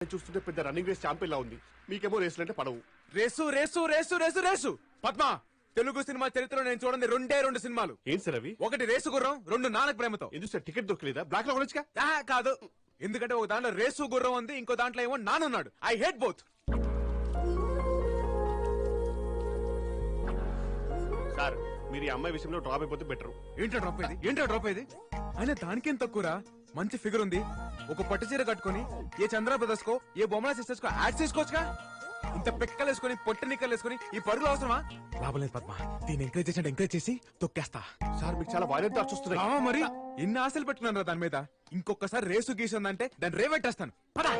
చూస్తుంటే పెద్ద running race champion లా ఉంది. మీకేమో రేసులు అంటే పడవు. Race race race race race Padma, Telugu cinema చరిత్రలో నేను చూడండి రెండు సినిమాలు. ఏంటి సార్ అవి? ఒకటి రేసు గుర్రం, రెండు నానక ప్రేమతో. ఎందుకు సార్ టికెట్ దొరకలేదా? బ్లాక్ లో కొనొచ్చుగా. కాదు, ఎందుకంటే ఒక దాంట్లో రేసు గుర్రం ఉంది, ఇంకో దాంట్లో ఏమో నానున్నాడు. I hate both. సార్ మీరు ఈ అమ్మాయి విషయంలో డ్రాప్ అయిపోతే బెటర్. ఏంటో డ్రాప్ అయ్యేది అయినా దానికేం తక్కువరా. మంచి ఫిగర్ ఉంది, ఒక పట్టు చీర కట్టుకుని ఏ చంద్ర బ్రదర్స్ కో ఏ బొమ్మల సిస్టర్స్ కో యాడ్ చేసుకోవచ్చుగా. ఇంత పెక్కలు వేసుకుని పొట్టి నిక్కలు వేసుకుని ఈ పరుగులు అవసరమా? లాభం లేదు పద్మ, దీన్ని ఎంకరేజ్ చేసి తొక్కేస్తా. సార్ మీకు చాలా వైలెంట్ థాట్స్ వస్తున్నాయి. మరి ఎన్ని ఆశలు పెట్టుకున్నాను దాని మీద. ఇంకొకసారి రేసు గీసిందంటే దాన్ని రేవెట్టేస్తాను. పదా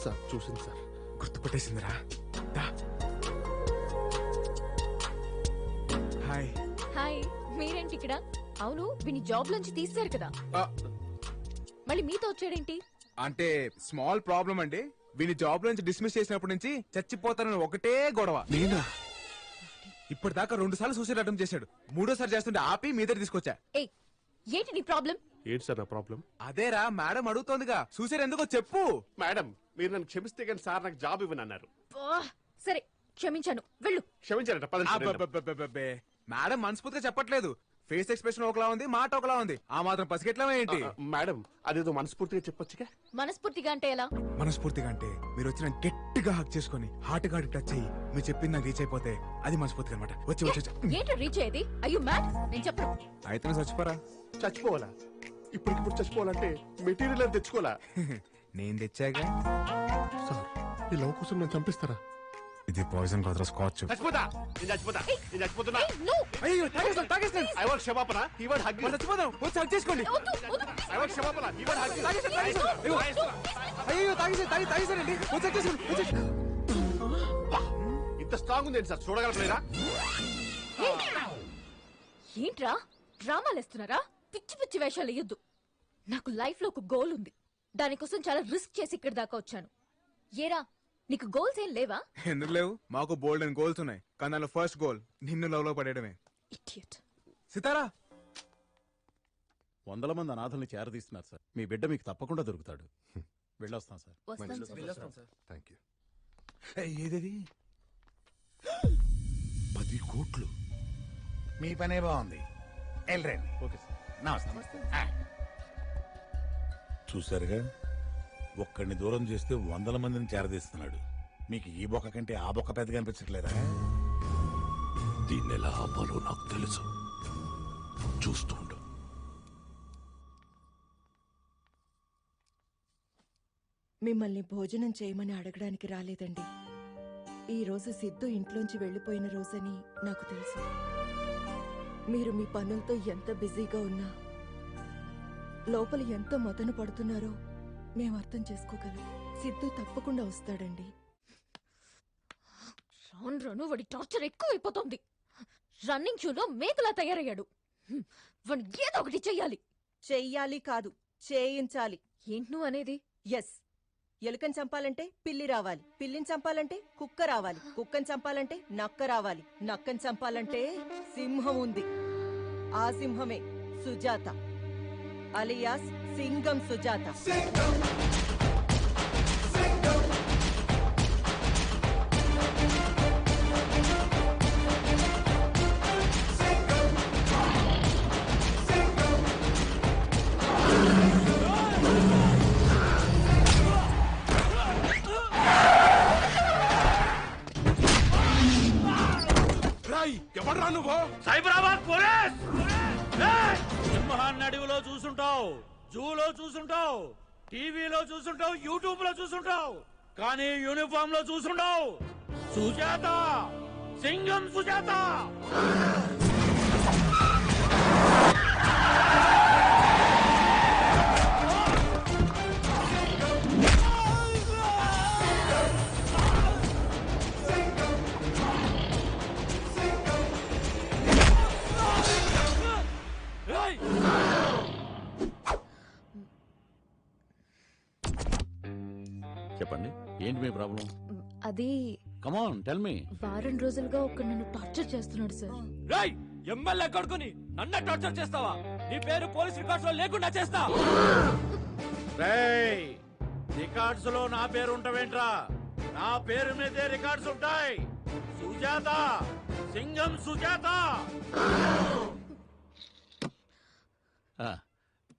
సార్ చూసింది సార్, గుర్తుపట్టేసిందిరా. హాయ్. హాయ్, మీరేంటి ఇక్కడ? అవును, వీని జాబ్ నుంచి తీశారు కదా, మళ్ళీ మీతో వచ్చాడేంటి? అంటే స్మాల్ ప్రాబ్లం అండి. వీని జాబ్ నుంచి డిస్మిస్ చేసినప్పటి నుంచి చచ్చిపోతానని ఒకటే గొడవ. నేనా? ఇప్పటిదాకా 2 సార్లు సూసైడ్ అటెంప్ట్ చేశాడు. 3ోసారి చేస్తుంటే ఆపి మీ దగ్గర తీసుకొచ్చా. ఏంటి నీ ప్రాబ్లం? ఏంటి సార్ నా ప్రాబ్లం? అదేరా మేడం అడుగుతోందిగా, సూసైడ్ ఎందుకో చెప్పు. మేడం మీరు నన్ను క్షమిస్తే కానీ సార్ నాకు జాబ్ ఇవ్వనన్నారు. సరే క్షమించాను, వెళ్ళు. క్షమించారట. అబ్బబ్బబ్బబ్బబ్బే. మేడం మనస్ఫూర్తిగా చెప్పట్లేదు. ఫేస్ ఎక్స్ప్రెషన్ ఒకలా ఉంది, మాట ఒకలా ఉంది. ఆ మాత్రం పసిగెట్లా ఏంటి? మేడం అదేదో మనస్ఫూర్తిగా చెప్పొచ్చుగా. మనస్ఫూర్తిగా అంటే ఎలా? మనస్ఫూర్తిగా అంటే మీరు వచ్చిన గట్టిగా హక్ చేసుకుని హార్ట్ గార్డ్ టచ్ అయ్యి మీరు చెప్పింది నాకు రీచ్ అయిపోతే అది మనస్ఫూర్తిగా అనమాట. వచ్చి ఏంటో రీచ్ అయ్యేది? అయ్యో మ్యాడ్, నేను చెప్పను. అయితే చచ్చిపోరా. చచ్చిపోవాలా? ఇప్పటికిప్పుడు చచ్చిపోవాలంటే మెటీరియల్ అని తెచ్చుకోవాలా? నేను తెచ్చాగా. సార్ ఈ లవ్ కోసం నన్ను చంపిస్తారా? ఇది పాయిజన్ కాదురా, స్కాచ్. చచ్చిపోతా, నేను చచ్చిపోతా, నేను చచ్చిపోతున్నా. అయ్యో తాగేస్తాను. ఐ వాంట్ క్షమాపణ, హి వాంట్ హగ్. చచ్చిపోదాం, వచ్చి హక్ చేసుకోండి. ఐ వాంట్ క్షమాపణ, హి వాంట్ హగ్. అయ్యో తాగేసానండి, వచ్చి హక్ చేసుకోండి. ఇంత స్ట్రాంగ్ ఉంది సార్, చూడగలరా? ఏంట్రా డ్రామాలు వేస్తున్నారా? పిచ్చి పిచ్చి వేషాలు వేయొద్దు. నాకు లైఫ్ లో ఒక గోల్ ఉంది, దానికోసం చాలా రిస్క్ చేసి ఇక్కడి దాకా వచ్చాను. ఏరా నీకు గోల్స్ ఏం లేవా? ఎందుకు లేవు, మాకు బోల్డ్ అండ్ గోల్స్ ఉన్నాయి. కానీ దానిలో ఫస్ట్ గోల్ నిన్ను లవ్ లో పడేయడమే. సితారా, 100 మంది అనాథల్ని చేరదీస్తున్నారు సార్. మీ బిడ్డ మీకు తప్పకుండా దొరుకుతాడు. వెళ్ళొస్తాం సార్. ఏదేది 10 కోట్లు. మీ పనే బాగుంది, వెళ్ళండి. Okay sir. నమస్తే. చూసారుగా, ఒక్కడిని దూరం చేస్తే 100 మందిని చేరదీస్తున్నాడు. మీకు ఈ బొక్క కంటే ఆ బొక్క పెద్దగా అనిపించట్లేదా? దీన్ని ఎలా ఆపాలో నాకు తెలుసు, చూస్తూ ఉండు. మిమ్మల్ని భోజనం చేయమని అడగడానికి రాలేదండి. ఈ రోజు సిద్ధు ఇంట్లోంచి వెళ్లిపోయిన రోజని నాకు తెలుసు. మీరు మీ పనులతో ఎంత బిజీగా ఉన్నా లోపల ఎంత మదన పడుతున్నారో మేము అర్థం చేసుకోగలం. సిద్ధు తప్పకుండా వస్తాడండి. రాను రాను వాడి టార్చర్ ఎక్కువైపోతుంది. రన్నింగ్ షూలో మేకలా తయారయ్యాడు. వాడిని ఏదో ఒకటి చెయ్యాలి. చెయ్యాలి కాదు, చేయించాలి. ఏంటి నువ్వు అనేది? ఎస్, ఎలుకని చంపాలంటే పిల్లి రావాలి, పిల్లిని చంపాలంటే కుక్క రావాలి, కుక్కని చంపాలంటే నక్క రావాలి, నక్కని చంపాలంటే సింహం ఉంది. ఆ సింహమే సుజాత, అలియాస్ సింగం సుజాత. ఎవడ్రా నువ్వు? సైబరాబాద్ పోలీస్. సింహాన్ని అడవిలో చూసుంటావు, జూలో చూసుంటావు, టీవీలో చూసుంటావు, యూట్యూబ్ లో చూసుంటావు, కానీ యూనిఫామ్ లో చూసుంటావు. సుజాత, సింగం సుజాత. చెప్పండి, ఏంటి మీ ప్రాబ్లం? అది కమ్ ఆన్ టెల్ మీ. వారం రోజులుగా ఒక నన్ను టార్చర్ చేస్తున్నాడు సార్. ఎమ్మెల్యే కొడుకుని నన్ను టార్చర్ చేస్తావా? నీ పేరు పోలీస్ రికార్డ్స్ లో లేకుండా చేస్తా. రికార్డ్స్ లో నా పేరు ఉంటావేంట్రా? నా పేరు మీదే రికార్డ్స్ ఉంటాయి. సుజాత, సింగం సుజాత.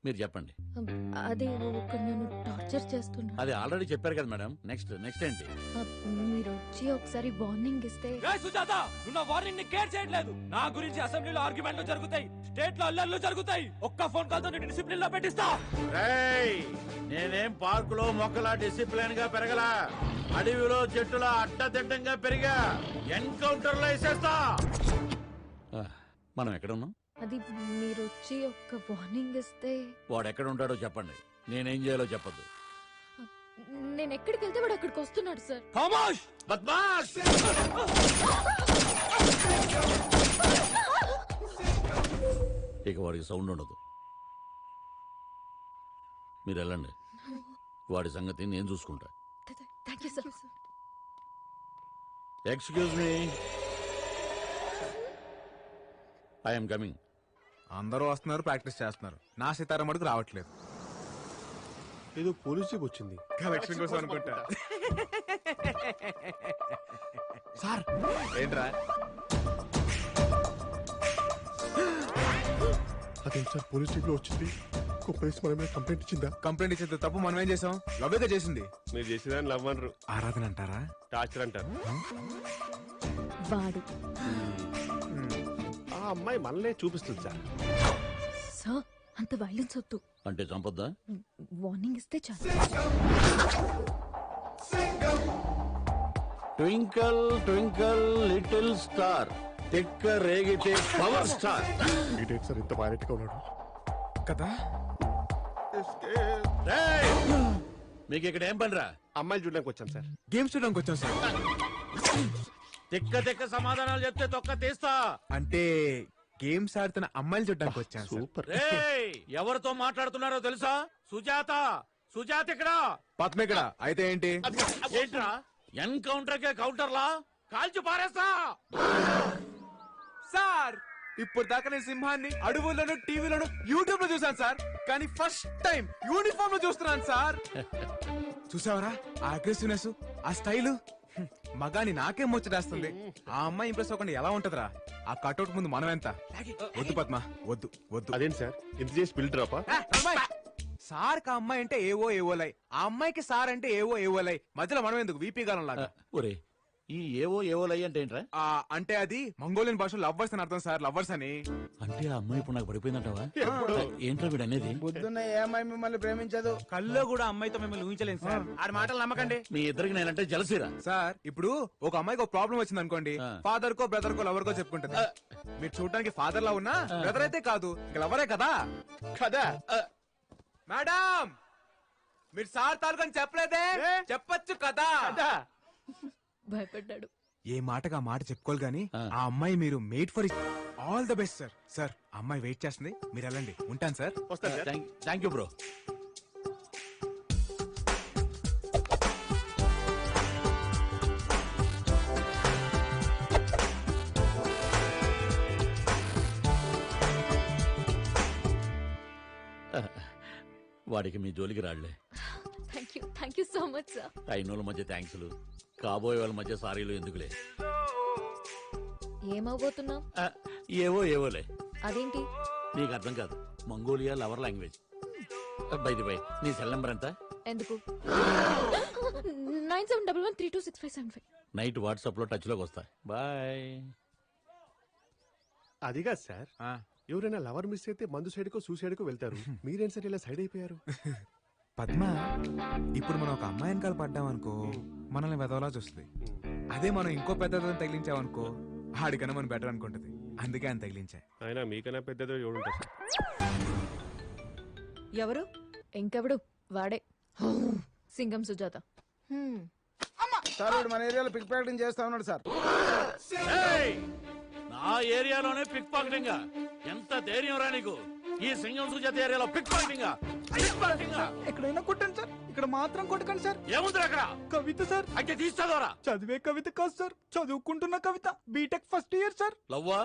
మీరు చెప్పండి. అదే ఒక నన్ను టార్చర్ చేస్తున్నా. అది ఆల్రెడీ చెప్పారు కదా మేడం. నెక్స్ట్ ఏంటి? మీరు వచ్చి ఒకసారి వార్నింగ్ ఇస్తే. సుజాత, నువ్వు నా వార్నింగ్ ని కేర్ చేయట్లేదు. నా గురించి అసెంబ్లీలో ఆర్గ్యుమెంట్లు జరుగుతాయి, స్టేట్ లో అల్లర్లు జరుగుతాయి. ఒక్క ఫోన్ కాల్ తో నేను డిసిప్లిన్ లో పెట్టిస్తా. నేనేం పార్క్ లో మొక్కలా డిసిప్లిన్ గా పెరగలా, అడవిలో చెట్టుల అడ్డదిడ్డంగా పెరిగా. ఎన్కౌంటర్ లో వేసేస్తా. మనం ఎక్కడ ఉన్నాం? అది మీరు వచ్చి ఒక వార్నింగ్ ఇస్తే. వాడు ఎక్కడ ఉంటాడో చెప్పండి, నేనేం చేయాలో చెప్పద్దు. నేను ఎక్కడికి వెళ్తే వాడు అక్కడికి వస్తున్నాడు సార్. ఖమోష్ బద్మాష్. ఇక వాడికి సౌండ్ ఉండదు. మీరు వెళ్ళండి, వాడి సంగతి నేను చూసుకుంటా. Thank you sir. Excuse me, I'm coming. అందరూ వస్తున్నారు, ప్రాక్టీస్ చేస్తున్నారు. నా సితారా మటుకు రావట్లేదు. ఏదో పోలీస్ జీప్ వచ్చింది. కలెక్షన్ కోసం అనుకుంటా. సార్ ఏంట్రా? అదేంటి సార్ పోలీస్ జీప్ లో వచ్చింది? పోలీస్ మన మీద కంప్లైంట్ ఇచ్చిందా? కంప్లైంట్ ఇచ్చేది తప్పు మనం ఏం చేసాం? లవ్వేగా చేసింది. మీరు చేసేదాన్ని లవ్ అనరు, ఆరాధన అంటారా? టార్చర్ అంటారు. వాడు ఆ అమ్మాయి మనలే చూపిస్తుంది సార్. సార్ అంత వైలెన్స్ వద్దు. అంటే చంపొద్దా? వార్నింగ్ ఇస్తే చాలు. ట్వింకల్ ట్వింకల్ లిటిల్ స్టార్, తిక్క రేగితే పవర్ స్టార్. ఇదేంటి సార్ ఇంత వైలెంట్ గా ఉన్నాడు కదా? మీకు ఇక్కడ ఏం పనిరా? అమ్మాయిలు చూడడానికి వచ్చాం సార్. గేమ్స్ చూడడానికి వచ్చాం సార్. తిక్క సమాధానాలు చెప్తే తొక్క తీస్తా. అంటే గేమ్స్ ఆడుతున్న అమ్మాయిలు చూడడానికి వచ్చాం సార్. సూపర్. ఎవరితో మాట్లాడుతున్నారో తెలుసా? సుజాత, సుజాత ఇక్కడ. పద్మ ఇక్కడ. అయితే ఏంటి? ఏంట్రా ఎన్కౌంటర్ కే కౌంటర్లా కాల్చి పారేస్తా. సార్ ఇప్పుడు దాకా నేను సింహాన్ని అడవుల్లోనూ టీవీలోనూ యూట్యూబ్ లో చూసాను సార్, కానీ ఫస్ట్ టైం యూనిఫామ్ లో చూస్తున్నాను సార్. చూసావరా ఆ అగ్రెసివ్నెస్, ఆ స్టైల్? మగాని నాకేం ముచ్చటేస్తుంది. ఆ అమ్మాయి ఇంప్రెస్ అవ్వకుండా ఎలా ఉంటదిరా? ఆ కట్అవుట్ ముందు మనం ఎంత? వద్దు పద్మ, వద్దు వద్దు. అదేంటి సార్ ఇంత చేసి బిల్డ్ డ్రాపా? సార్ కా అమ్మాయి అంటే ఏవోలై, ఆ అమ్మాయికి సార్ అంటే ఏవోలై. మధ్యలో మనం ఎందుకు వీపీ గాలం లాగా? ఒరే ఈ ఏవోలై అంటే ఏంట్రా? అంటే అది మంగోలియన్ భాషలో లవ్వర్స్ అని అర్థం సార్. లవ్వర్స్ అని. అంటే ఆ అమ్మాయి ఇప్పుడు నాకు పడిపోయిందంటావా? ఏంట్రా వీడు అనేది? పొద్దున్న ఏ అమ్మాయి మిమ్మల్ని ప్రేమించదు. కల్లో కూడా అమ్మాయితో మిమ్మల్ని ఊహించలేదు సార్. ఆడి మాటలు నమ్మకండి. మీ ఇద్దరికి నేనంటే జలసిరా సార్ ఇప్పుడు ఒక అమ్మాయికి ఒక ప్రాబ్లం వచ్చింది అనుకోండి, ఫాదర్ కో బ్రదర్ కో లవర్ కో చెప్పుకుంటుంది. మీరు చూడడానికి ఫాదర్ లా ఉన్నా బ్రదర్ అయితే కాదు, లవరే కదా. కదా మేడం మీరు సార్ తాలూకని చెప్పలేదే? చెప్పొచ్చు కదా. భయపడ్డాడు. ఏ మాటగా మాట చెప్పుకోవాలి గానీ ఆ అమ్మాయి మీరు made for all the best sir. Sir అమ్మాయి వెయిట్ చేస్తుంది, మీరు వెళ్ళండి. ఉంటాను సార్. వస్తాను సార్. Thank you bro. వాడికి మీ జోలికి రాళ్లే. Thank you so much sir. అయినోళ్ళ మధ్య థ్యాంక్స్లు, కాబోయే వాళ్ళ మధ్య సారీలు ఎందుకులే. ఏమవబోతున్నావు? ఏవోలే. అదేంటి? నీకు అర్థం కాదు, మంగోలియా లవర్ లాంగ్వేజ్. బై నీ సెల్ నెంబర్ ఎంత? ఎందుకు? 9711326575. నైట్ వాట్సాప్ లో టచ్ లోకి వస్తా. బాయ్. అది కాదు సార్, ఎవరైనా లవర్ మిస్ అయితే మందు సైడ్ కో సూసైడ్ కో వెళ్తారు. మీరేం సార్ ఇలా సైడ్ అయిపోయారు? పద్మ ఇప్పుడు మనం ఒక అమ్మాయి వెనకాల పడ్డామనుకో మనల్ని వెదవలా చూస్తుంది. అదే మనం ఇంకో పెద్దదని తగిలించామనుకో ఆడికన్నా మనం బెటర్ అనుకుంటది. అందుకే అని తగిలించా. అయినా మీకన్నా పెద్దదో ఎవడుంటారు సార్? ఎవరు? ఇంకెవడు? వాడే సింగం సుజాత. సార్ మన ఏరియాలో పిక్ ప్యాకెటింగ్ చేస్తా ఉన్నాడు సార్. నా ఏరియాలోనే పిక్ పాకెటింగ్? ఎంత ధైర్యం రా నీకు? ఈ సింగం సుజాత ఏరియాలో పిక్ పాకెటింగ్? ఎక్కడైనా కొట్టండి సార్, ఇక్కడ మాత్రం కొట్టకండి సార్. ఏముంది అక్కడ? కవిత సార్. అంటే తీస్తాదోరా? చదివే కవిత కాదు సార్, చదువుకుంటున్న Kavitha. BTech first year sir. లవ్వా?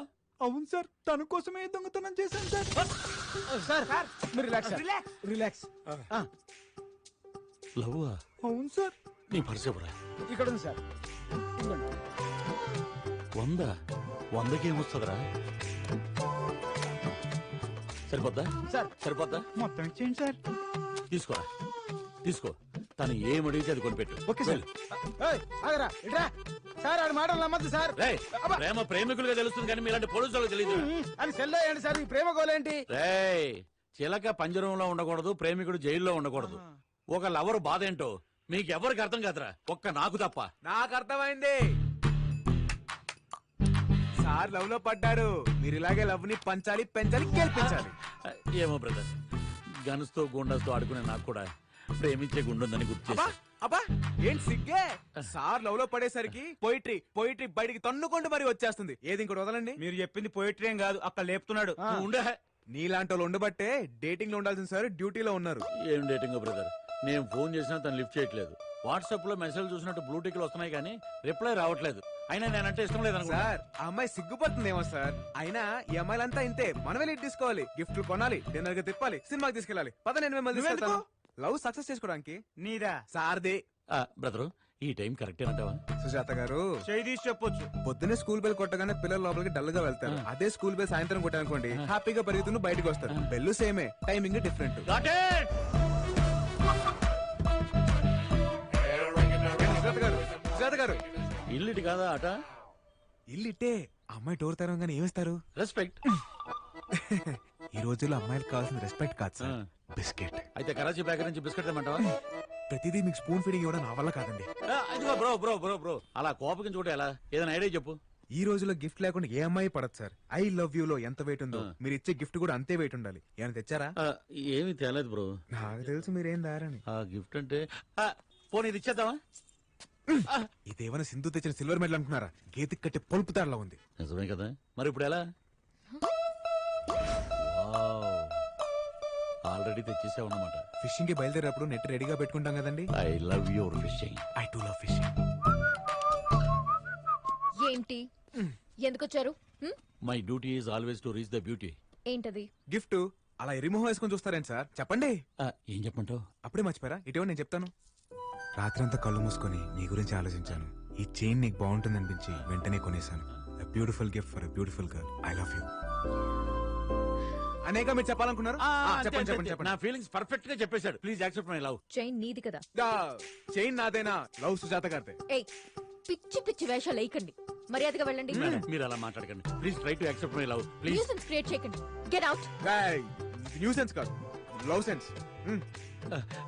అవును సార్, తన కోసమే దొంగతనం చేశాను సార్. సార్ మీరు రిలాక్స్ రిలాక్స్ లవ్వా? అవును సార్. నీ పర్స్ ఎవరా? ఇక్కడ ఉంది సార్. 100? 100కి ఏమొస్తుందిరా? సరిపోద్దా సార్. సరిపోద్దా? మొత్తం ఇచ్చేయండి సార్. తీసుకోరా, తీసుకో. తను ఏం అడిగితే అది కొనిపెట్టు. Okay sir. ఏయ్, ఆగరా ఇట్రా. సార్ ఆడి మాటలు నమ్మద్దు సార్. రేయ్, ప్రేమ ప్రేమికులుగా తెలుస్తుంది కానీ మీలాంటి పోలీసులకు తెలియదు. అని సెల్ అయ్యండి సార్. ఈ ప్రేమ గోలేంటి? రేయ్, చిలక పంజరంలో ఉండకూడదు, ప్రేమికుడు జైల్లో ఉండకూడదు. ఒక లవర్ బాధ ఏంటో మీకెవరికి అర్థం కాదురా, ఒక్క నాకు తప్ప. నాకు అర్థమైంది. సార్ లవ్ లో పడ్డారు. మీరు ఇలాగే లవ్ ని పంచాలి, పెంచాలి, గెలిపించాలి. ఏమో బ్రదర్, గన్స్తో గుండాస్తో ఆడుకునే నాకు కూడా ప్రేమించే గుండుందని గుర్తు అబ్బా చేశా. అబ్బా ఏం సిగ్గే. సార్ లవ్ లో పడేసరికి పోయిట్రీ పోయిట్రీ బయటికి తన్నుకుంటూ మరి వచ్చేస్తుంది. ఏది ఇంకోటి వదలండి. మీరు చెప్పింది పోయిటరీ ఏం కాదు, అక్కడ లేపుతున్నాడు. నువ్వు ఉండే. నీలాంటి వాళ్ళు ఉండబట్టే డేటింగ్ లో ఉండాల్సిన సార్ డ్యూటీలో ఉన్నారు. ఏం డేటింగ్ బ్రదర్, నేను ఫోన్ చేసినా తను లిఫ్ట్ చేయట్లేదు. వాట్సాప్ లో మెసేజ్ చూసినట్టు బ్లూటిక్లు వస్తున్నాయి కానీ రిప్లై రావట్లేదు. అయినా నేనంటే ఇష్టం లేదనుకో. సార్ ఆ అమ్మాయి సిగ్గుపడుతుందేమో సార్. అయినా ఈ అమ్మాయిలంతా ఇంతే. మనమే లీడ్ తీసుకోవాలి, గిఫ్ట్లు కొనాలి, డిన్నర్ గా తిప్పాలి, సినిమాకి తీసుకెళ్ళాలి. పద నేను మిమ్మల్ని తీసుకెళ్తాను. లవ్ సక్సెస్ చేసుకోవడానికి. నీదా? సార్దే. బ్రదరు, ఈ టైం కరెక్టే అంటావా? సుజాత గారు, చేయి తీసి చెప్పొచ్చు. పొద్దున్నే స్కూల్ బెల్ కొట్టగానే పిల్లలు లోపలికి డల్ గా వెళ్తారు. అదే స్కూల్ బెల్ సాయంత్రం కొట్టానుకోండి, హ్యాపీగా పరిగెత్తును బయటకు వస్తారు. బెల్లు సేమే, timing different. Got it! Sujatha గారు, ఇల్లుటి కాదా ఆట? ఇల్లిట్టే. అమ్మాయి డోర్ తెరవగానే ఏమిస్తారు? రెస్పెక్ట్. ఈ రోజుల్లో అమ్మాయిలకు కావాల్సిన రెస్పెక్ట్ కాదు సార్, బిస్కెట్. అయితే కరాచీ బేకరీ నుంచి బిస్కెట్ తెమ్మంటావా? ప్రతిదీ మీకు స్పూన్ ఫీడింగ్ ఇవ్వడం నా వల్ల కాదండి. అదిగో బ్రో బ్రో బ్రో బ్రో, అలా కోపగించుకుంటే ఎలా? ఏదైనా ఐడియా చెప్పు. ఈ రోజుల్లో గిఫ్ట్ లేకుండా ఏ అమ్మాయి పడదు సార్. ఐ లవ్ యూ లో ఎంత వెయిట్ ఉందో మీరు ఇచ్చే గిఫ్ట్ కూడా అంతే వెయిట్ ఉండాలి. ఏమైనా తెచ్చారా? ఏమీ తేలేదు బ్రో. నాకు తెలుసు మీరేం దారని. ఆ గిఫ్ట్ అంటే పోనీ ఇది ఇచ్చేద్దామా? ఇదేమైనా సింధు తెచ్చిన సిల్వర్ మెడల్ అనుకున్నారా? గేతికి కట్టే పొలుపు తాడలా ఉంది. నిజమే కదా, మరి ఇప్పుడు ఎలా? ఆల్రెడీ తెచ్చేసావు అన్నమాట. ఫిషింగ్ కి బయలుదేరేటప్పుడు నెట్ రెడీగా పెట్టుకుంటాం కదండి. I love your fishing. I too love fishing. ఏంటి ఎందుకొచ్చారు? My duty is always to reach the beauty. ఏంటది? గిఫ్ట్ అలా ఎరిమోహం వేసుకొని చూస్తారేంటి సార్? చెప్పండి. ఏం చెప్పంటావు? అప్పుడే మర్చిపోయారా? ఇటీవల నేను చెప్తాను. రాత్రంతా కళ్ళు మూసుకొని నీ గురించి ఆలోచించాను. ఈ చైన్ నీకు బాగుంటుంది అనిపించి వెంటనే కొనేశాను. Beautiful gift for beautiful girl. I love you. అనేక మీరు చెప్పాలనుకున్నారు? చెప్పండి చెప్పండి చెప్పండి. నా ఫీలింగ్స్ పర్ఫెక్ట్ గా చెప్పేశాడు. Please accept my love. Chain నీది కదా? చైన్ నాదేనా? లవ్ సుజాత గారిదే. ఏయ్, పిచ్చి పిచ్చి వేషాలు వేయకండి, మర్యాదగా వెళ్ళండి. మీరు అలా మాట్లాడకండి. Please try to accept my love please. Nuisance create చేయకండి. Get out. న్యూ సెన్స్ కాదు, లవ్ సెన్స్.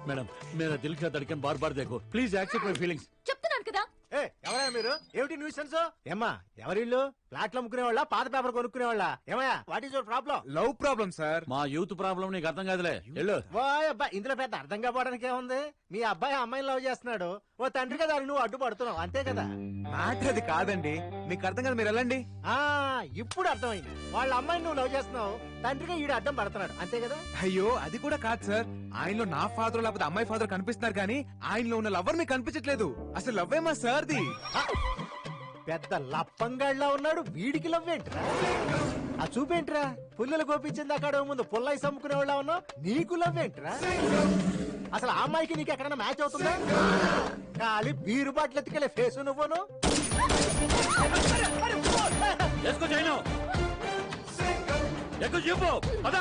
మేడం మేరా దిల్ కా ధడ్కన్ బార్ బార్ దేఖో. Please accept my feelings. చెప్తున్నాను కదా. ఎవరా మీరు? ఏమిటి న్యూసెన్స్? ఏమ్మా ఎవరిల్లు? ఫ్లాట్లు అమ్ముకునే వాళ్ళ, పాత పేపర్ కొనుక్కునే వాళ్ళ? ఏమయ్యా, what is your problem? Love problem sir. మా యూత్ ప్రాబ్లం నీకు అర్థం కాదులే. వెళ్ళు. ఓయ్ అబ్బాయి, ఇందులో పెద్ద అర్థం కావడానికి ఏముంది? మీ అబ్బాయి అమ్మాయిని లవ్ చేస్తున్నాడు, ఓ తండ్రి కదా నువ్వు అడ్డుపడుతున్నావు, అంతే కదా. మ్యాటర్ అది కాదండి, మీకు అర్థం కాదు. మీరు వెళ్ళండి. ఇప్పుడు అర్థమైంది. వాళ్ళ అమ్మాయిని నువ్వు లవ్ చేస్తున్నావు, తండ్రిగా ఈడు అడ్డం పడుతున్నాడు, అంతే కదా. అయ్యో అది కూడా కాదు సార్. ఆయనలో నా ఫాదర్ లేకపోతే అమ్మాయి ఫాదర్ కనిపిస్తున్నారు కానీ ఆయనలో ఉన్న లవర్ మీకు కనిపించట్లేదు. అసలు లవ్ ఏమా సార్ది? పెద్ద లప్పంగాడిలా ఉన్నాడు, వీడికి లవ్ ఏంట్రా? ఆ చూపేంట్రా? పుల్లలు కోపించింది అక్కడ ముందు పుల్లయి సమ్ముకునే వాళ్ళ ఉన్నావు, నీకు లవ్ ఏంట్రా? అసలు ఆ అమ్మాయికి నీకు ఎక్కడైనా మ్యాచ్ అవుతుందా? ఖాళీ బీరు బాటిల్ ఎత్తుకెళ్ళే ఫేస్ నువ్వును. ఎక్కువ చెప్పు. పద.